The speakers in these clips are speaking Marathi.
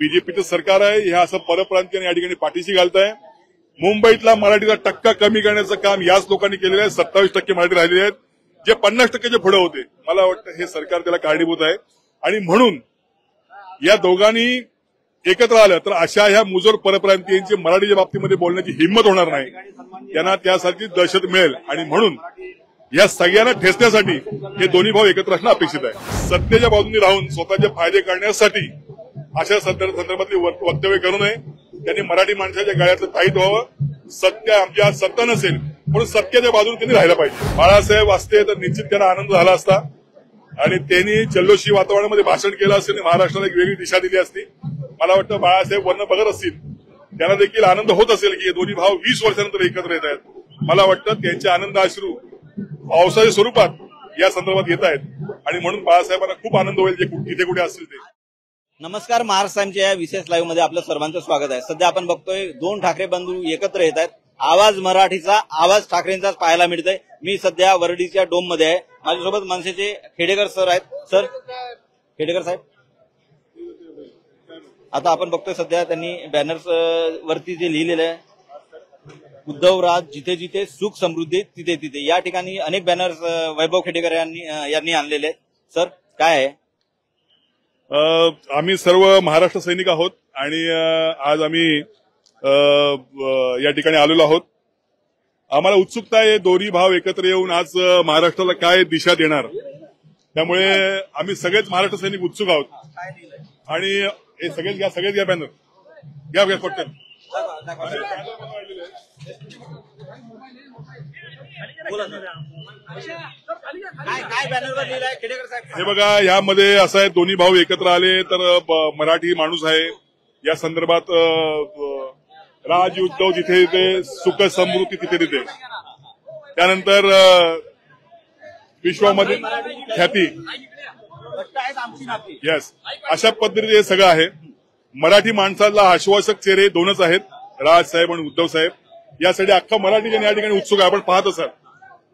बीजेपीचं सरकार आहे, हे असं परप्रांतीय या ठिकाणी पाठीशी घालताय। मुंबईतला मराठीचा टक्का कमी करण्याचं काम याच लोकांनी केलेलं आहे। 27% मराठी राहिलेले आहेत, जे 50%च्या पुढे होते। मला वाटतं हे सरकार त्याला कारणीभूत आहे आणि म्हणून या दोघांनी एकत्र आलं तर अशा ह्या मुजोर परप्रांतीयांची मराठीच्या बाबतीमध्ये बोलण्याची हिंमत होणार नाही, त्यांना त्यासाठी दहशत मिळेल आणि म्हणून या सगळ्यांना ठेचण्यासाठी हे दोन्ही भाऊ एकत्र असणं अपेक्षित आहे। सत्तेच्या बाजूने राहून स्वतःचे फायदे काढण्यासाठी अशा संदर्भातली वक्तव्य करू नये। त्यांनी मराठी माणसाच्या गळ्यातलं ताईत व्हावं। सत्य आमच्या सत्ता नसेल म्हणून सत्याच्या बाजूने त्यांनी राहिलं पाहिजे। बाळासाहेब असते तर निश्चित त्यांना आनंद झाला असता आणि त्यांनी जल्लोषी वातावरणामध्ये भाषण केलं असेल, महाराष्ट्राला एक वेगळी दिशा दिली असती। मला वाटतं बाळासाहेब वर्ण बघत असतील, त्यांना देखील आनंद होत असेल की हे दोन्ही भाऊ 20 वर्षानंतर एकत्र येत आहेत। मला वाटतं त्यांचे आनंद अश्रू पावसाच्या स्वरूपात या संदर्भात येत आहेत आणि म्हणून बाळासाहेबांना खूप आनंद होईल जे तिथे कुठे असतील ते। नमस्कार, महाराष्ट्राच्या या विशेष लाईव्ह मध्ये आपलं सर्वांचं स्वागत आहे। सध्या आपण बघतोय दोन ठाकरे बंधू एकत्र येत आहेत। आवाज मराठीचा, आवाज ठाकरेंचाच पाहायला मिळतोय। मी सध्या वरडीच्या डोम मध्ये आहे, माझ्यासोबत मनसेचे खेडेकर सर आहेत। सर, खेडेकर साहेब, आता आपण बघतोय सध्या त्यांनी बॅनर्स वरती जे लिहिलेलं आहे, उद्धव राज जिथे जिथे सुख समृद्धी तिथे तिथे, या ठिकाणी अनेक बॅनर्स वैभव खेडेकर यांनी आणलेले आहेत। सर, काय आहे? आम्ही सर्व महाराष्ट्र सैनिक आहोत आणि आज आम्ही या ठिकाणी आलेलो आहोत। आम्हाला उत्सुकता आहे दोन्ही भाव एकत्र येऊन आज महाराष्ट्राला काय दिशा देणार, त्यामुळे आम्ही सगळेच महाराष्ट्र सैनिक उत्सुक आहोत। आणि हे सगळेच घ्या बॅनर, घ्या पटकन। हे बघा, यामध्ये असं आहे, दोन्ही भाऊ एकत्र आले तर मराठी माणूस आहे या संदर्भात राज उद्धव जिथे तिथे सुख समृद्धी तिथे तिथे, त्यानंतर विश्वामध्ये ख्याती, येस, अशा पद्धतीने हे सगळं आहे। मराठी माणसाला आश्वासक चेहरे दोनच आहेत, राज साहेब आणि उद्धव साहेब। यासाठी अख्खा मराठी जन या ठिकाणी उत्सुक आहे। आपण पाहत असाल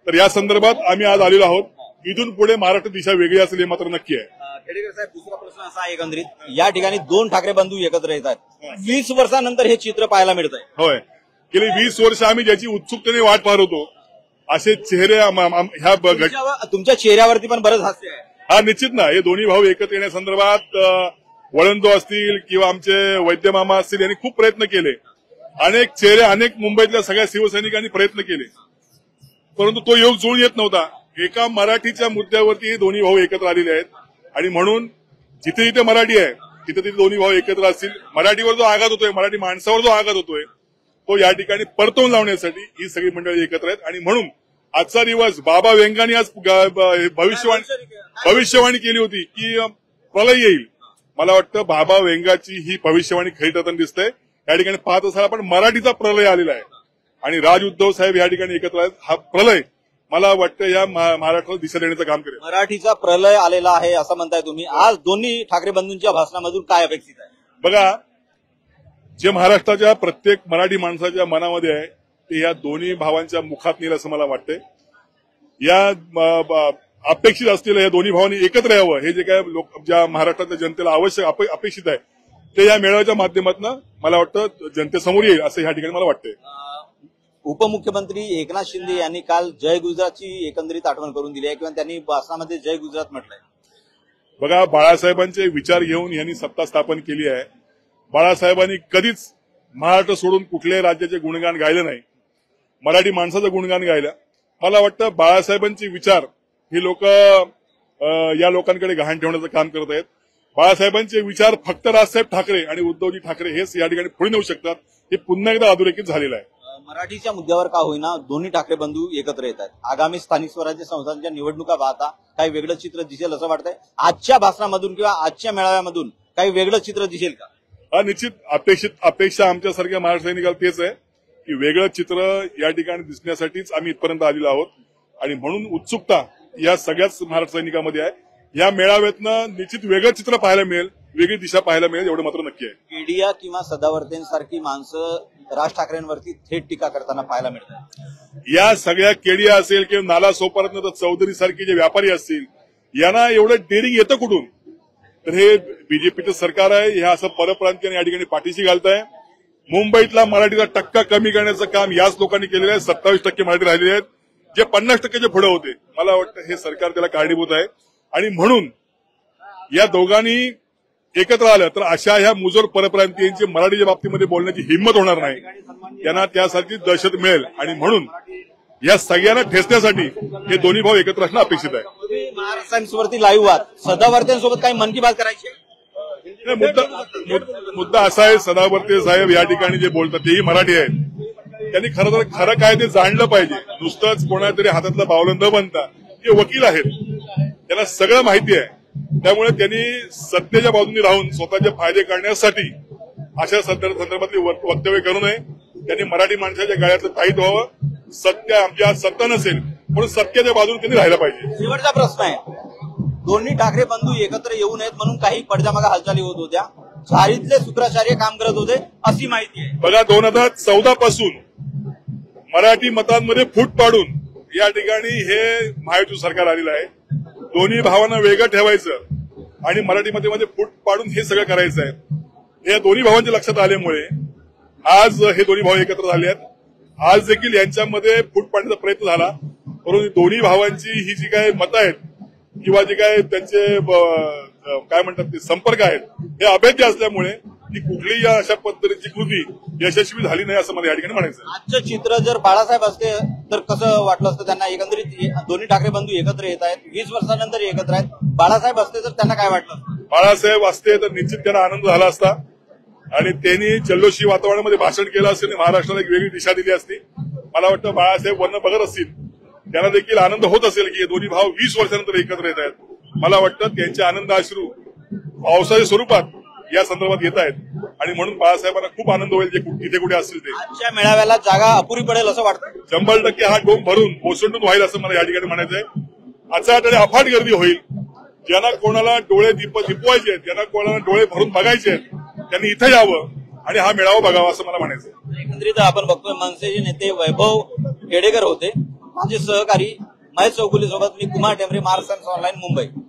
तर या संदर्भात आम्ही आज आलेलो आहोत। इथून पुढे महाराष्ट्र दिशा वेगळी असेल हे मात्र नक्की आहे। खेडेकर साहेब, दुसरा प्रश्न असा आहे, एकंदरीत या ठिकाणी दोन ठाकरे बंधू एकत्र येतात, 20 वर्षानंतर हे चित्र पाहायला मिळत आहे। होय, गेली 20 वर्ष आम्ही ज्याची उत्सुकतेने वाट पाहत होतो असे चेहरे ह्या तुमच्या चेहऱ्यावरती पण बरंच हास्य आहे। हा, निश्चित ना, हे दोन्ही भाऊ एकत्र येण्यासंदर्भात वळंदो असतील किंवा आमचे वैद्य मामा असतील यांनी खूप प्रयत्न केले। अनेक चेहरे, अनेक मुंबईतल्या सगळ्या शिवसैनिकांनी प्रयत्न केले, परंतु तो योग जुळून येत नव्हता। एका मराठीच्या मुद्द्यावरती हे दोन्ही भाऊ एकत्र आलेले आहेत आणि म्हणून जिथे जिथे मराठी आहे तिथे तिथे दोन्ही भाऊ एकत्र असतील। मराठीवर जो आघात होतोय, मराठी माणसावर जो आघात होतोय, तो या ठिकाणी परतवून लावण्यासाठी ही सगळी मंडळी एकत्र आहेत आणि म्हणून आजचा दिवस बाबा वेंगानी आज भविष्यवाणी केली होती की प्रलय येईल। मला वाटतं बाबा वेंगाची ही भविष्यवाणी खरी ठरताना दिसतंय। या ठिकाणी पाहत असाल आपण, मराठीचा प्रलय आलेला आहे आणि राज उद्धव साहेब या ठिकाणी एकत्र आहेत। हा प्रलय मला वाटतं या महाराष्ट्राला दिशा देण्याचं काम करेल। मराठीचा प्रलय आलेला आहे असं म्हणताय तुम्ही। आज दोन्ही ठाकरे बंधूंच्या भाषणामधून काय अपेक्षित आहे? बघा, जे महाराष्ट्राच्या प्रत्येक मराठी माणसाच्या मनामध्ये आहे ते या दोन्ही भावांच्या मुखात नेलं असं मला वाटतंय। या अपेक्षित असलेलं या दोन्ही भावांनी एकत्र यावं, हे जे काय ज्या महाराष्ट्रातल्या जनतेला आवश्यक अपेक्षित आहे ते या मेळाव्याच्या माध्यमातून मला वाटतं जनतेसमोर येईल असं या ठिकाणी मला वाटतंय। उपमुख्यमंत्री एकनाथ शिंदे यांनी काल जय गुजरातची एकंदरीत आठवण करून दिली आहे किंवा त्यांनी भाषणामध्ये जय गुजरात म्हटलंय। बघा, बाळासाहेबांचे विचार घेऊन यांनी सत्ता स्थापन केली आहे। बाळासाहेबांनी कधीच महाराष्ट्र सोडून कुठल्याही राज्याचे गुणगान गायलं नाही, मराठी माणसाचं गुणगान गायलं। मला वाटतं बाळासाहेबांचे विचार हे लोक या लोकांकडे गहाण ठेवण्याचं काम करत आहेत। बाळासाहेबांचे विचार फक्त राजसाहेब ठाकरे आणि उद्धवजी ठाकरे हेच या ठिकाणी पुढे नेऊ शकतात, हे पुन्हा एकदा अधोरेखित झालेलं आहे। मराठीच्या मुद्द्यावर का होईना दोन्ही ठाकरे बंधू एकत्र येत आहेत। आगामी स्थानिक स्वराज्य संस्थांच्या निवडणुका पाहता काही वेगळं चित्र दिसेल असं वाटतंय? आजच्या भाषणामधून किंवा आजच्या मेळाव्यामधून काही वेगळं चित्र दिसेल का? हा, निश्चित अपेक्षा आमच्यासारख्या महाराष्ट्र सैनिकाला तेच आहे की वेगळं चित्र या ठिकाणी दिसण्यासाठीच आम्ही इथपर्यंत आलेलो आहोत आणि म्हणून उत्सुकता या सगळ्याच महाराष्ट्र सैनिकांमध्ये आहे। या मेळाव्यातनं निश्चित वेगळं चित्र पाहायला मिळेल, वेगळी दिशा पाहायला मिळेल, एवढं मात्र नक्की आहे। केडिया किंवा सदावर्तेंसारखी माणसं राज ठाकरेंवरती थेट टीका करताना पाहायला मिळतात। या सगळ्या केडिया असेल किंवा नाला सोपारत्न चौधरी सारखे जे व्यापारी असतील, यांना एवढं डेअरिंग येतं कुठून? तर हे बीजेपीचं सरकार आहे. हे असं परप्रांतीय या ठिकाणी पाठीशी घालताय. मुंबईतला मराठीचा टक्का कमी करण्याचं काम याच लोकांनी केलेलं आहे. 27% मराठी राहिलेले आहेत, जे 50%चे पुढे होते. मला वाटतं हे सरकार त्याला कारणीभूत आहे आणि म्हणून या दोघांनी एकत्र आलं तर अशा ह्या मुजोर परप्रांतीयांची मराठीच्या बाबतीमध्ये बोलण्याची हिंमत होणार नाही. त्यांना त्यासाठी दहशत मिळेल आणि म्हणून या सगळ्यांना ठेचण्यासाठी हे दोन्ही भाऊ एकत्र असणं अपेक्षित आहे. तुम्ही महाराष्ट्रांवरती लाईव्ह आहात, सदावर्तेंसोबत काही मन की बात करायची आहे? मुद्दा असा आहे, सदावर्ते साहेब या ठिकाणी जे बोलतात तेही मराठी आहेत. त्यांनी खरं काय ते जाणलं पाहिजे. नुसतंच कोणातरी हातातला बावलं न बनता ते वकील आहेत, त्यांना सगळं माहिती आहे. त्यामुळे त्यांनी सत्तेच्या बाजूने राहून स्वतःचे फायदे काढण्यासाठी अशा संदर्भातली वक्तव्य करू नये. त्यांनी मराठी माणसाच्या गळ्यातलं ताईत व्हावं. सत्य आमच्या सत्ता नसेल म्हणून सत्याच्या बाजूने त्यांनी राहायला पाहिजे. शेवटचा प्रश्न आहे, दोन्ही ठाकरे बंधू एकत्र येऊ नयेत म्हणून काही पडद्यामागे हालचाली होत होत्या. चाळीतले शुक्राचार्य काम करत होते अशी माहिती आहे. बघा, 2014 पासून मराठी मतांमध्ये फूट पाडून या ठिकाणी हे महायुती सरकार आलेलं आहे. दोन्ही भावांना वेगळं ठेवायचं आणि मराठी मध्ये फूट पाडून हे सगळं करायचं आहे. हे दोन्ही भावांच्या लक्षात आल्यामुळे आज हे दोन्ही भाऊ एकत्र झाले आहेत. आज देखील यांच्यामध्ये फूट पाडण्याचा प्रयत्न झाला, परंतु दोन्ही भावांची ही जी काही मतं आहेत किंवा जे काय त्यांचे काय म्हणतात ते संपर्क आहेत हे अभेद्य असल्यामुळे ती कुठलीही अशा पद्धतीची कृती यशस्वी झाली नाही असं मला या ठिकाणी म्हणायचं. आजचं चित्र जर बाळासाहेब असते तर कसं वाटलं असतं त्यांना? एकंदरीत दोन्ही ठाकरे बंधू एकत्र येत आहेत, 20 वर्षानंतर एकत्र आहेत. बाळासाहेब असते तर त्यांना काय वाटलं? बाळासाहेब असते तर निश्चित त्यांना आनंद झाला असता आणि त्यांनी जल्लोषी वातावरणामध्ये भाषण केलं असते आणि महाराष्ट्राला एक वेगळी दिशा दिली असती. मला वाटतं बाळासाहेब वर्ण बघत असतील, त्यांना देखील आनंद होत असेल की हे दोन्ही भाव 20 वर्षानंतर एकत्र येत आहेत. मला वाटतं त्यांचे आनंद अश्रू पावसाच्या स्वरूपात या संदर्भात येत आहेत आणि म्हणून बाळासाहेबांना खूप आनंद होईल जे जिथे कुठे असतील ते. आजच्या मेळाव्याला जागा अपुरी पडेल असं वाटतं? 100% हा डोम भरून ओसंडून व्हाईल असं मला या ठिकाणी म्हणायचं आहे. आजच्या आठवड्यात अफाट गर्दी होईल. ज्यांना कोणाला डोळे दिपवायचे आहेत, ज्यांना कोणाला डोळे भरून बघायचे आहेत, त्यांनी इथं यावं आणि हा मेळावा बघावा असं मला म्हणायचं आहे. एकंदरीत आपण बघतोय मनसेचे नेते वैभव खेडेकर होते, माझे सहकारी महेश चौगुले सोबत मी कुमार टेंबरे, महाराष्ट्र ऑनलाईन, मुंबई.